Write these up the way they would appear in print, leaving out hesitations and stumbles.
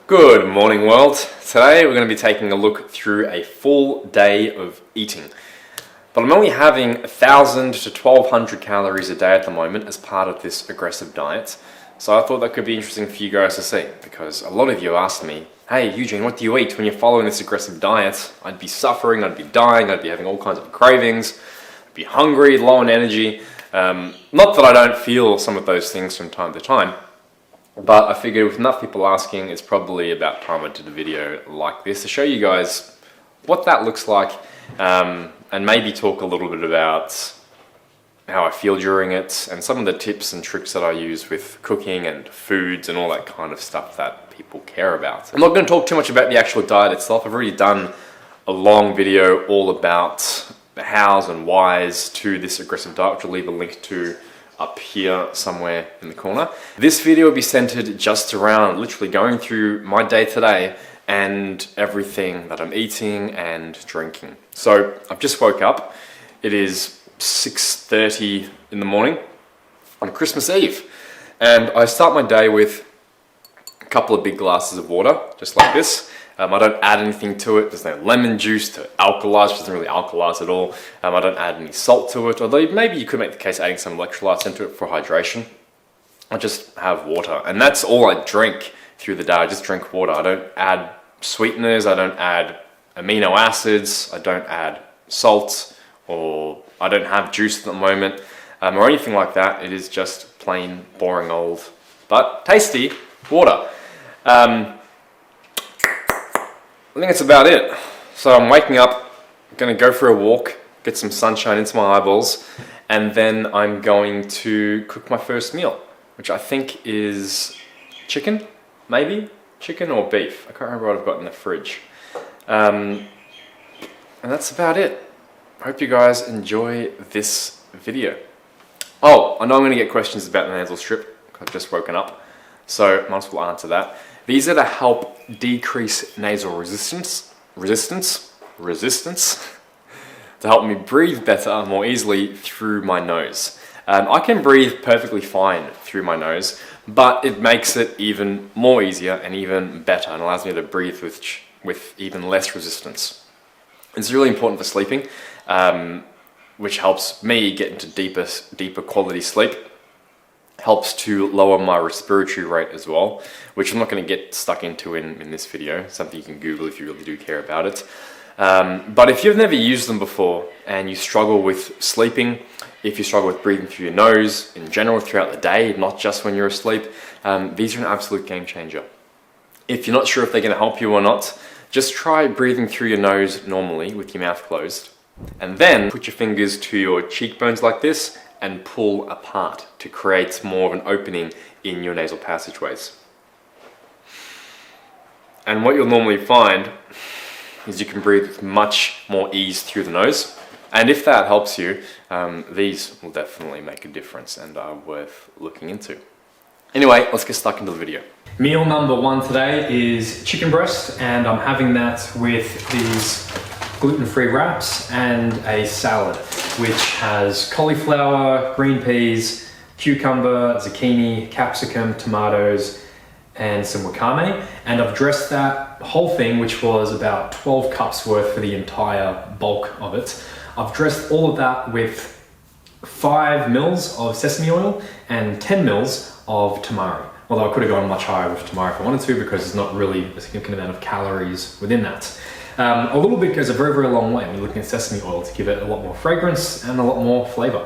Good morning, world. Today we're going to be taking a look through a full day of eating. But I'm only having 1,000 to 1,200 calories a day at the moment as part of this aggressive diet. So I thought that could be interesting for you guys to see, because a lot of you asked me, hey Eugene, what do you eat when you're following this aggressive diet? I'd be suffering, I'd be dying, I'd be having all kinds of cravings, I'd be hungry, low on energy. Not that I don't feel some of those things from time to time, but I figured with enough people asking, it's probably about time I did a video like this to show you guys what that looks like, and maybe talk a little bit about how I feel during it and some of the tips and tricks that I use with cooking and foods and all that kind of stuff that people care about. I'm not going to talk too much about the actual diet itself. I've already done a long video all about the hows and whys to this aggressive diet, which I'll leave a link to up here somewhere in the corner. This video will be centered just around literally going through my day today and everything that I'm eating and drinking. So I've just woke up. It is 6:30 in the morning on Christmas Eve, and I start my day with a couple of big glasses of water, just like this. I don't add anything to it. There's no lemon juice to alkalize, which doesn't really alkalize at all. I don't add any salt to it, although maybe you could make the case adding some electrolytes into it for hydration. I just have water, and that's all I drink through the day. I just drink water. I don't add sweeteners, I don't add amino acids, I don't add salt, or I don't have juice at the moment, or anything like that. It is just plain, boring old, but tasty water. I think that's about it. So I'm waking up, going to go for a walk, get some sunshine into my eyeballs, and then I'm going to cook my first meal, which I think is chicken, maybe? Chicken or beef. I can't remember what I've got in the fridge. And that's about it. I hope you guys enjoy this video. Oh, I know I'm going to get questions about the nasal strip. I've just woken up, so might as well answer that. These are to help decrease nasal resistance, to help me breathe better, more easily through my nose. I can breathe perfectly fine through my nose, but it makes it even more easier and even better, and allows me to breathe with even less resistance. It's really important for sleeping, which helps me get into deeper quality sleep. Helps to lower my respiratory rate as well, which I'm not going to get stuck into in this video. Something you can Google if you really do care about it. But if you've never used them before and you struggle with sleeping, if you struggle with breathing through your nose in general throughout the day, not just when you're asleep, these are an absolute game changer. If you're not sure if they're going to help you or not, just try breathing through your nose normally with your mouth closed, and then put your fingers to your cheekbones like this and pull apart to create more of an opening in your nasal passageways. And what you'll normally find is you can breathe with much more ease through the nose. And if that helps you, these will definitely make a difference and are worth looking into. Anyway, let's get stuck into the video. Meal number one today is chicken breast, and I'm having that with these gluten-free wraps and a salad, which has cauliflower, green peas, cucumber, zucchini, capsicum, tomatoes, and some wakame. And I've dressed that whole thing, which was about 12 cups worth for the entire bulk of it. I've dressed all of that with 5 mils of sesame oil and 10 mils of tamari. Although I could have gone much higher with tamari if I wanted to, because there's not really a significant amount of calories within that. A little bit goes a very, very long way when you're looking at sesame oil to give it a lot more fragrance and a lot more flavor.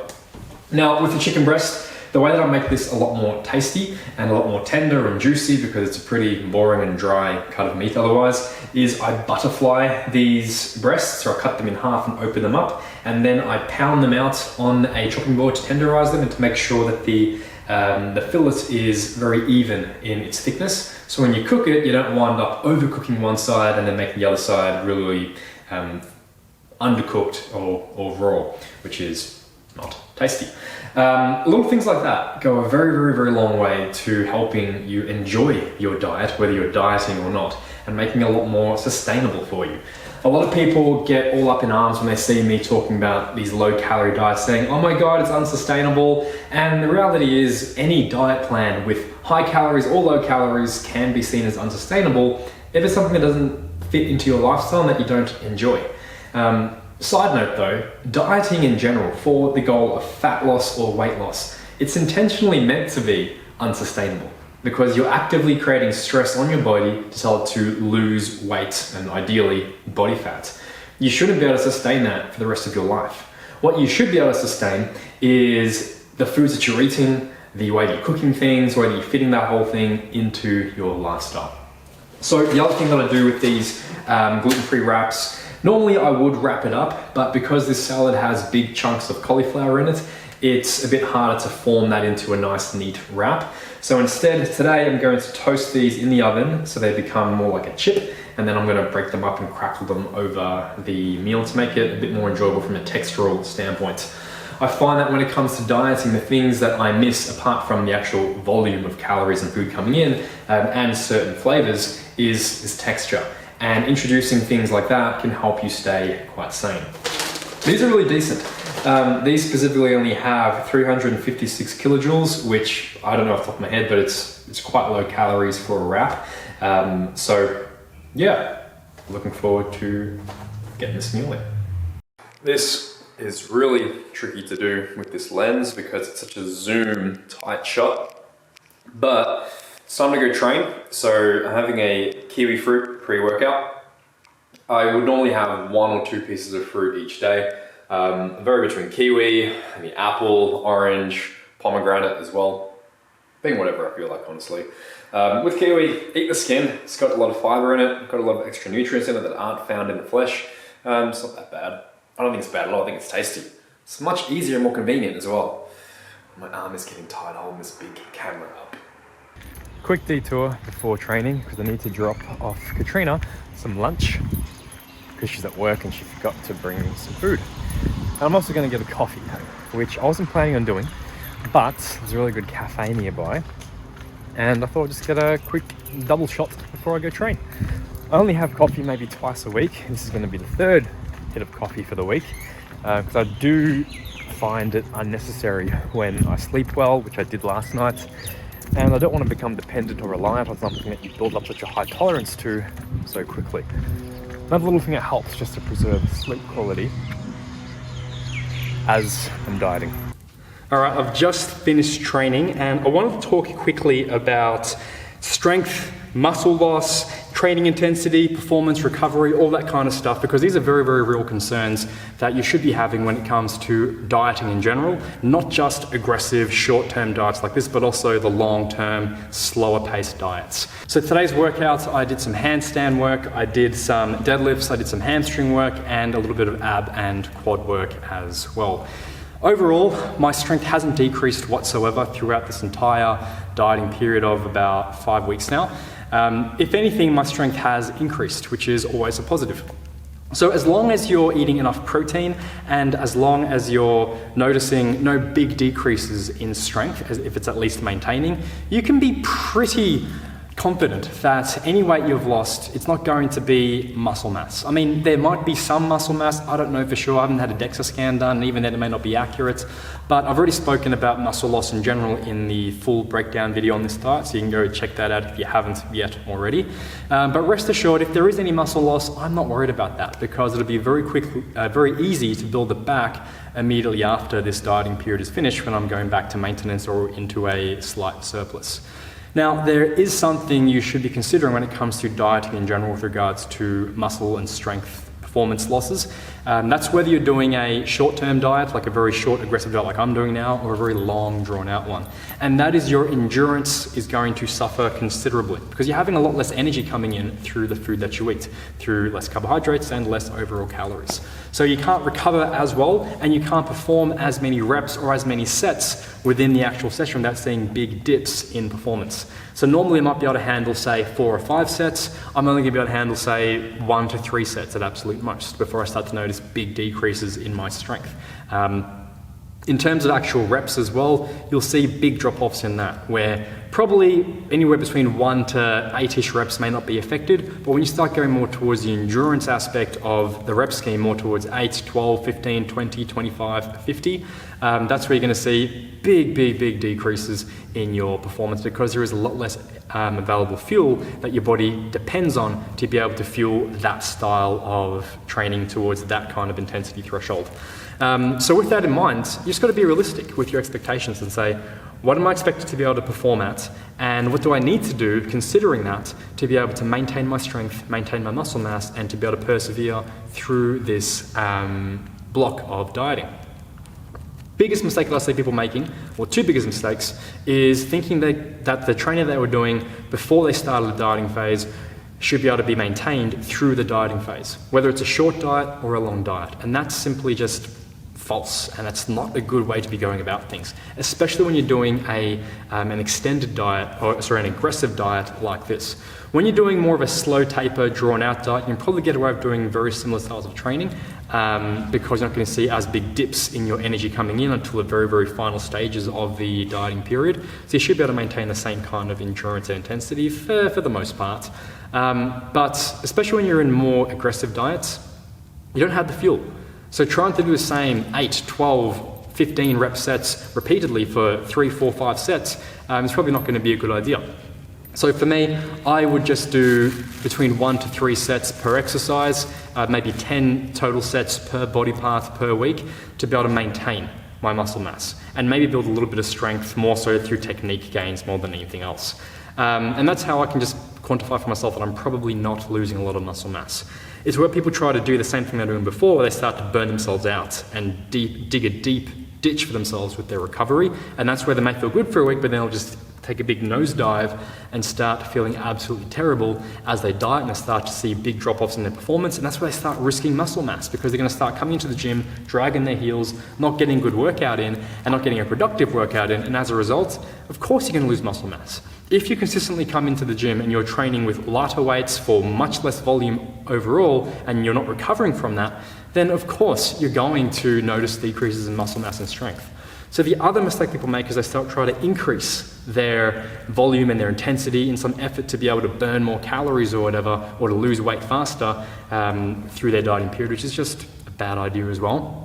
Now, with the chicken breast, the way that I make this a lot more tasty and a lot more tender and juicy, because it's a pretty boring and dry cut of meat otherwise, is I butterfly these breasts, so I cut them in half and open them up, and then I pound them out on a chopping board to tenderize them and to make sure that the fillet is very even in its thickness. So when you cook it, you don't wind up overcooking one side and then making the other side really undercooked or raw, which is not tasty. Little things like that go a very, very, very long way to helping you enjoy your diet, whether you're dieting or not, and making it a lot more sustainable for you. A lot of people get all up in arms when they see me talking about these low-calorie diets, saying, oh my God, it's unsustainable. And the reality is any diet plan with high calories or low calories can be seen as unsustainable if it's something that doesn't fit into your lifestyle and that you don't enjoy. Side note though, dieting in general for the goal of fat loss or weight loss, it's intentionally meant to be unsustainable because you're actively creating stress on your body to tell it to lose weight and ideally body fat. You shouldn't be able to sustain that for the rest of your life. What you should be able to sustain is the foods that you're eating, the way you're cooking things, whether you're fitting that whole thing into your lifestyle. So the other thing that I do with these gluten-free wraps, normally I would wrap it up, but because this salad has big chunks of cauliflower in it, it's a bit harder to form that into a nice neat wrap. So instead, today I'm going to toast these in the oven so they become more like a chip, and then I'm going to break them up and crackle them over the meal to make it a bit more enjoyable from a textural standpoint. I find that when it comes to dieting, the things that I miss apart from the actual volume of calories and food coming in and certain flavors is texture. And introducing things like that can help you stay quite sane. These are really decent. These specifically only have 356 kilojoules, which I don't know off the top of my head, but it's quite low calories for a wrap. So yeah, looking forward to getting this meal in. This is really tricky to do with this lens because it's such a zoom tight shot, but it's time to go train. So I'm having a Kiwi Fruit pre-workout. I would normally have 1 or 2 pieces of fruit each day. Vary between kiwi, maybe apple, orange, pomegranate as well. Being whatever I feel like, honestly. With kiwi, eat the skin. It's got a lot of fiber in it, got a lot of extra nutrients in it that aren't found in the flesh. It's not that bad. I don't think it's bad at all, I think it's tasty. It's much easier and more convenient as well. My arm is getting tired holding this big camera up. Quick detour before training because I need to drop off Katrina some lunch because she's at work and she forgot to bring some food. And I'm also going to get a coffee, which I wasn't planning on doing, but there's a really good cafe nearby. And I thought I'd just get a quick double shot before I go train. I only have coffee maybe twice a week. This is going to be the 3rd hit of coffee for the week because I do find it unnecessary when I sleep well, which I did last night, and I don't want to become dependent or reliant on something that you build up such a high tolerance to so quickly. Another little thing that helps just to preserve sleep quality as I'm dieting. All right, I've just finished training and I wanted to talk quickly about strength, muscle loss, training intensity, performance, recovery, all that kind of stuff, because these are very, very real concerns that you should be having when it comes to dieting in general, not just aggressive short-term diets like this, but also the long-term, slower-paced diets. So today's workouts, I did some handstand work, I did some deadlifts, I did some hamstring work, and a little bit of ab and quad work as well. Overall, my strength hasn't decreased whatsoever throughout this entire dieting period of about 5 weeks now. If anything, my strength has increased, which is always a positive. So as long as you're eating enough protein and as long as you're noticing no big decreases in strength, as if it's at least maintaining, you can be pretty confident that any weight you've lost, it's not going to be muscle mass. I mean, there might be some muscle mass, I don't know for sure, I haven't had a DEXA scan done, and even then it may not be accurate, but I've already spoken about muscle loss in general in the full breakdown video on this diet, so you can go check that out if you haven't yet already. But rest assured, if there is any muscle loss, I'm not worried about that, because it'll be very easy to build it back immediately after this dieting period is finished when I'm going back to maintenance or into a slight surplus. Now, there is something you should be considering when it comes to dieting in general with regards to muscle and strength performance losses. That's whether you're doing a short-term diet, like a very short, aggressive diet like I'm doing now, or a very long, drawn-out one. And that is your endurance is going to suffer considerably because you're having a lot less energy coming in through the food that you eat, through less carbohydrates and less overall calories. So you can't recover as well, and you can't perform as many reps or as many sets within the actual session without seeing big dips in performance. So normally I might be able to handle, say, 4 or 5 sets. I'm only going to be able to handle, say, 1 to 3 sets at absolute most before I start to notice big decreases in my strength. In terms of actual reps as well, you'll see big drop-offs in that, where probably anywhere between 1 to 8-ish reps may not be affected, but when you start going more towards the endurance aspect of the rep scheme, more towards 8, 12, 15, 20, 25, 50, that's where you're going to see big decreases in your performance, because there is a lot less available fuel that your body depends on to be able to fuel that style of training towards that kind of intensity threshold. So with that in mind, you just got to be realistic with your expectations and say, what am I expected to be able to perform at, and what do I need to do, considering that, to be able to maintain my strength, maintain my muscle mass, and to be able to persevere through this block of dieting. Biggest mistake that I see people making, or two biggest mistakes, is thinking that the training they were doing before they started the dieting phase should be able to be maintained through the dieting phase, whether it's a short diet or a long diet. And that's simply just false, and that's not a good way to be going about things, especially when you're doing an extended diet, an aggressive diet like this. When you're doing more of a slow taper, drawn out diet, you can probably get away with doing very similar styles of training because you're not going to see as big dips in your energy coming in until the very final stages of the dieting period. So you should be able to maintain the same kind of endurance and intensity for the most part. But especially when you're in more aggressive diets, you don't have the fuel. So trying to do the same 8, 12, 15 rep sets repeatedly for 3, 4, 5 sets is probably not going to be a good idea. So for me, I would just do between 1 to 3 sets per exercise, maybe 10 total sets per body part per week to be able to maintain my muscle mass and maybe build a little bit of strength, more so through technique gains more than anything else. And that's how I can just quantify for myself that I'm probably not losing a lot of muscle mass. It's where people try to do the same thing they're doing before, where they start to burn themselves out and dig a deep ditch for themselves with their recovery, and that's where they may feel good for a week, but then they'll just take a big nosedive and start feeling absolutely terrible as they diet, and they start to see big drop-offs in their performance, and that's where they start risking muscle mass, because they're going to start coming into the gym, dragging their heels, not getting a good workout in, and not getting a productive workout in, and as a result, of course you're going to lose muscle mass. If you consistently come into the gym and you're training with lighter weights for much less volume overall, and you're not recovering from that, then of course you're going to notice decreases in muscle mass and strength. So the other mistake people make is they try to increase their volume and their intensity in some effort to be able to burn more calories or whatever, or to lose weight faster through their dieting period, which is just a bad idea as well.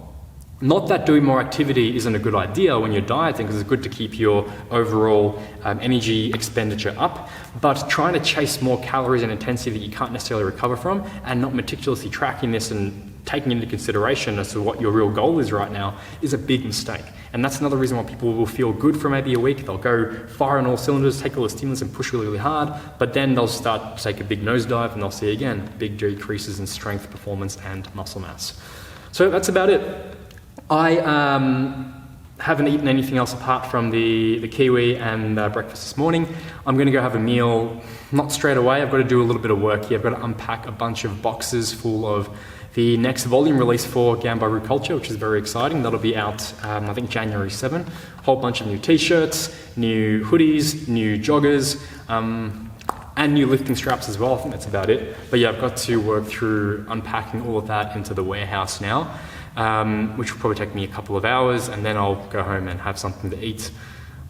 Not that doing more activity isn't a good idea when you're dieting, because it's good to keep your overall energy expenditure up, but trying to chase more calories and intensity that you can't necessarily recover from, and not meticulously tracking this and taking into consideration as to what your real goal is right now, is a big mistake. And that's another reason why people will feel good for maybe a week. They'll go fire on all cylinders, take all the stimulants and push really hard, but then they'll start to take a big nosedive and they'll see again big decreases in strength, performance and muscle mass. So that's about it. I haven't eaten anything else apart from the kiwi and breakfast this morning. I'm going to go have a meal, not straight away. I've got to do a little bit of work here. I've got to unpack a bunch of boxes full of the next volume release for Ganbaru Culture, which is very exciting. That'll be out, I think, January 7. A whole bunch of new t-shirts, new hoodies, new joggers, and new lifting straps as well. I think that's about it. But yeah, I've got to work through unpacking all of that into the warehouse now, which will probably take me a couple of hours, and then I'll go home and have something to eat.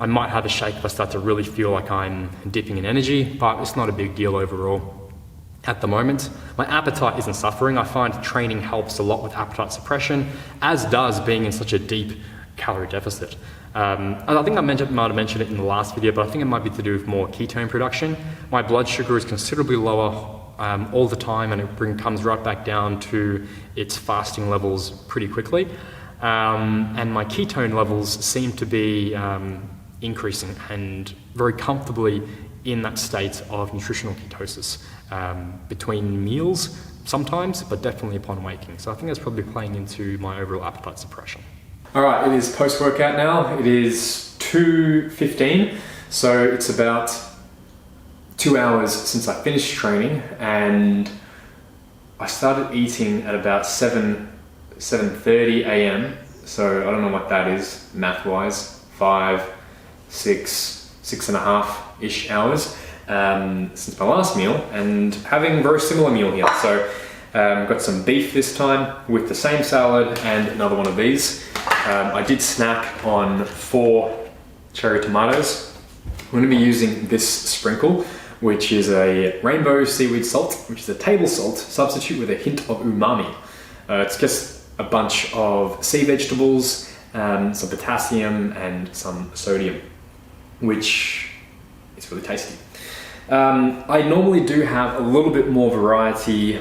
I might have a shake if I start to really feel like I'm dipping in energy, but it's not a big deal overall. At the moment, my appetite isn't suffering. I find training helps a lot with appetite suppression, as does being in such a deep calorie deficit. And I think I might have mentioned it in the last video, but I think it might be to do with more ketone production. My blood sugar is considerably lower all the time, and it comes right back down to its fasting levels pretty quickly. And my ketone levels seem to be increasing and very comfortably in that state of nutritional ketosis between meals sometimes, but definitely upon waking. So I think that's probably playing into my overall appetite suppression. All right, it is post-workout now. It is 2:15, so it's about 2 hours since I finished training, and I started eating at about 7:30 a.m. So I don't know what that is math-wise. 5, 6.5-ish hours since my last meal, and having a very similar meal here. So got some beef this time with the same salad and another one of these. I did snack on 4 cherry tomatoes I'm going to be using this sprinkle, which is a rainbow seaweed salt, which is a table salt substitute with a hint of umami. It's just a bunch of sea vegetables, some potassium and some sodium, which is really tasty. I normally do have a little bit more variety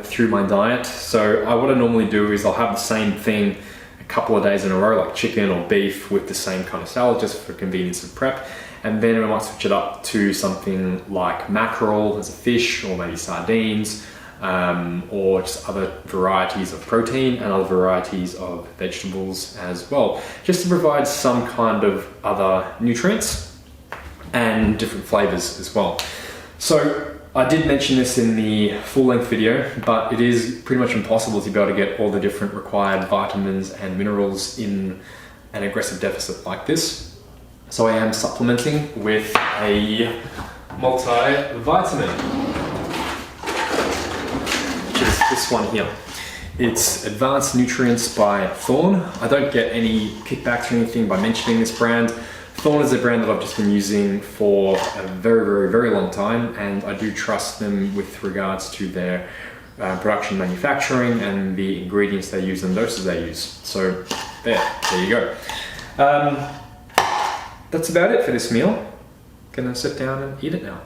through my diet. So what I normally do is I'll have the same thing a couple of days in a row, like chicken or beef with the same kind of salad, just for convenience of prep. And then I might switch it up to something like mackerel as a fish, or maybe sardines, or just other varieties of protein and other varieties of vegetables as well, just to provide some kind of other nutrients and different flavors as well. So I did mention this in the full-length video, but it is pretty much impossible to be able to get all the different required vitamins and minerals in an aggressive deficit like this. So I am supplementing with a multivitamin, which is this one here. It's Advanced Nutrients by Thorne. I don't get any kickbacks or anything by mentioning this brand. Thorne is a brand that I've just been using for a very, very, very long time, and I do trust them with regards to their production, manufacturing, and the ingredients they use and doses they use. So there you go. That's about it for this meal. Gonna sit down and eat it now.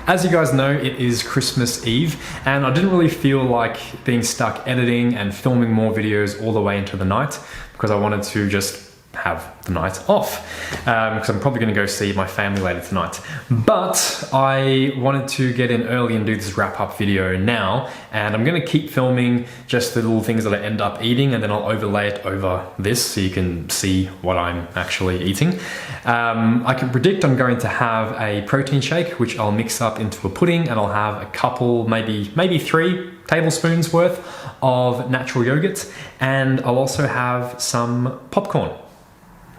As you guys know, it is Christmas Eve, and I didn't really feel like being stuck editing and filming more videos all the way into the night, because I wanted to just have the night off, because I'm probably going to go see my family later tonight. But I wanted to get in early and do this wrap-up video now, and I'm going to keep filming just the little things that I end up eating, and then I'll overlay it over this so you can see what I'm actually eating. I can predict I'm going to have a protein shake, which I'll mix up into a pudding, and I'll have a couple, maybe 3 tablespoons worth of natural yogurt, and I'll also have some popcorn,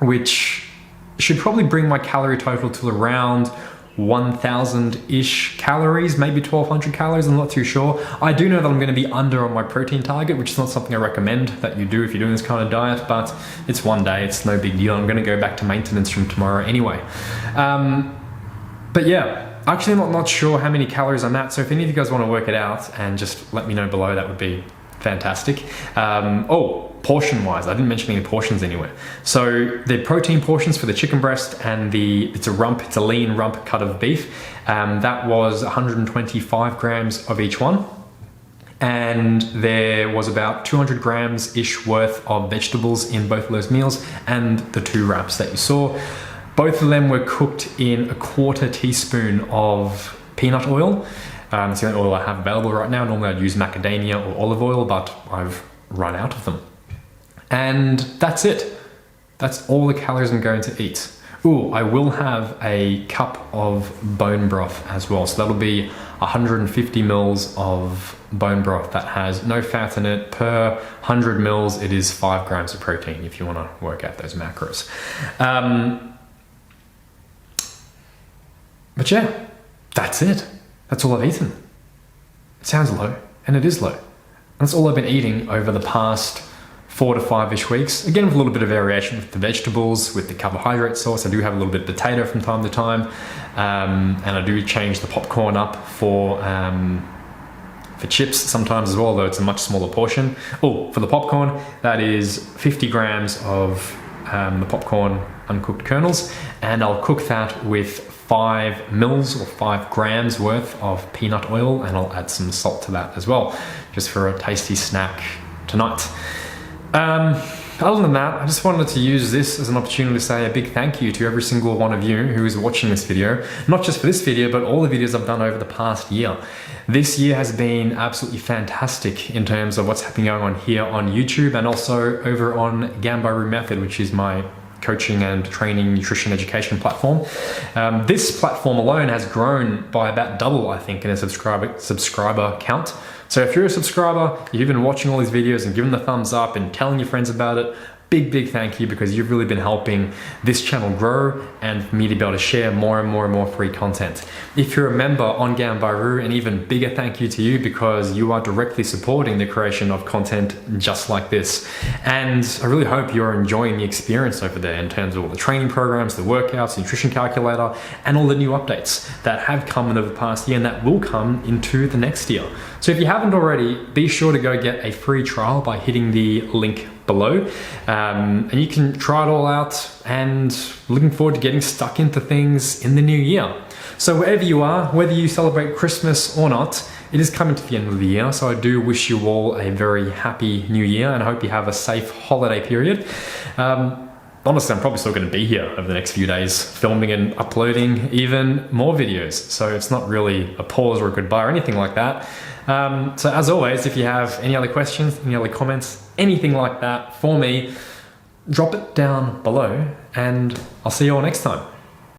which should probably bring my calorie total to around 1,000-ish calories, maybe 1,200 calories, I'm not too sure. I do know that I'm going to be under on my protein target, which is not something I recommend that you do if you're doing this kind of diet, but it's one day, it's no big deal. I'm going to go back to maintenance from tomorrow anyway. But yeah, actually I'm not sure how many calories I'm at, so if any of you guys want to work it out and just let me know below, that would be fantastic. Portion wise, I didn't mention any portions anywhere. So the protein portions for the chicken breast and it's a lean rump cut of beef. That was 125 grams of each one. And there was about 200 grams ish worth of vegetables in both of those meals, and the 2 wraps that you saw. Both of them were cooked in a 1/4 teaspoon of peanut oil. It's the only oil I have available right now. Normally I'd use macadamia or olive oil, but I've run out of them. And that's it. That's all the calories I'm going to eat. Ooh, I will have a cup of bone broth as well. So that'll be 150 mils of bone broth that has no fat in it. Per 100 mils, it is 5 grams of protein if you want to work out those macros. But yeah, that's it. That's all I've eaten. It sounds low, and it is low. And that's all I've been eating over the past 4 to 5-ish weeks. Again, with a little bit of variation with the vegetables, with the carbohydrate source. I do have a little bit of potato from time to time. And I do change the popcorn up for chips sometimes as well, though it's a much smaller portion. Oh, for the popcorn, that is 50 grams of the popcorn uncooked kernels. And I'll cook that with 5 mils or 5 grams worth of peanut oil, and I'll add some salt to that as well, just for a tasty snack tonight. Other than that, I just wanted to use this as an opportunity to say a big thank you to every single one of you who is watching this video, not just for this video, but all the videos I've done over the past year. This year has been absolutely fantastic in terms of what's happening going on here on YouTube, and also over on Ganbaru Method, which is my coaching and training nutrition education platform. This platform alone has grown by about double, I think, in a subscriber count. So if you're a subscriber, you've been watching all these videos and giving the thumbs up and telling your friends about it, big thank you, because you've really been helping this channel grow and for me to be able to share more and more free content. If you're a member on Ganbaru, an even bigger thank you to you, because you are directly supporting the creation of content just like this. And I really hope you're enjoying the experience over there in terms of all the training programs, the workouts, nutrition calculator, and all the new updates that have come over the past year and that will come into the next year. So if you haven't already, be sure to go get a free trial by hitting the link below, and you can try it all out, and looking forward to getting stuck into things in the new year. So wherever you are, whether you celebrate Christmas or not, it is coming to the end of the year, so I do wish you all a very happy new year, and I hope you have a safe holiday period. Honestly, I'm probably still going to be here over the next few days, filming and uploading even more videos, so it's not really a pause or a goodbye or anything like that. So as always, if you have any other questions, any other comments, anything like that for me, drop it down below, and I'll see you all next time.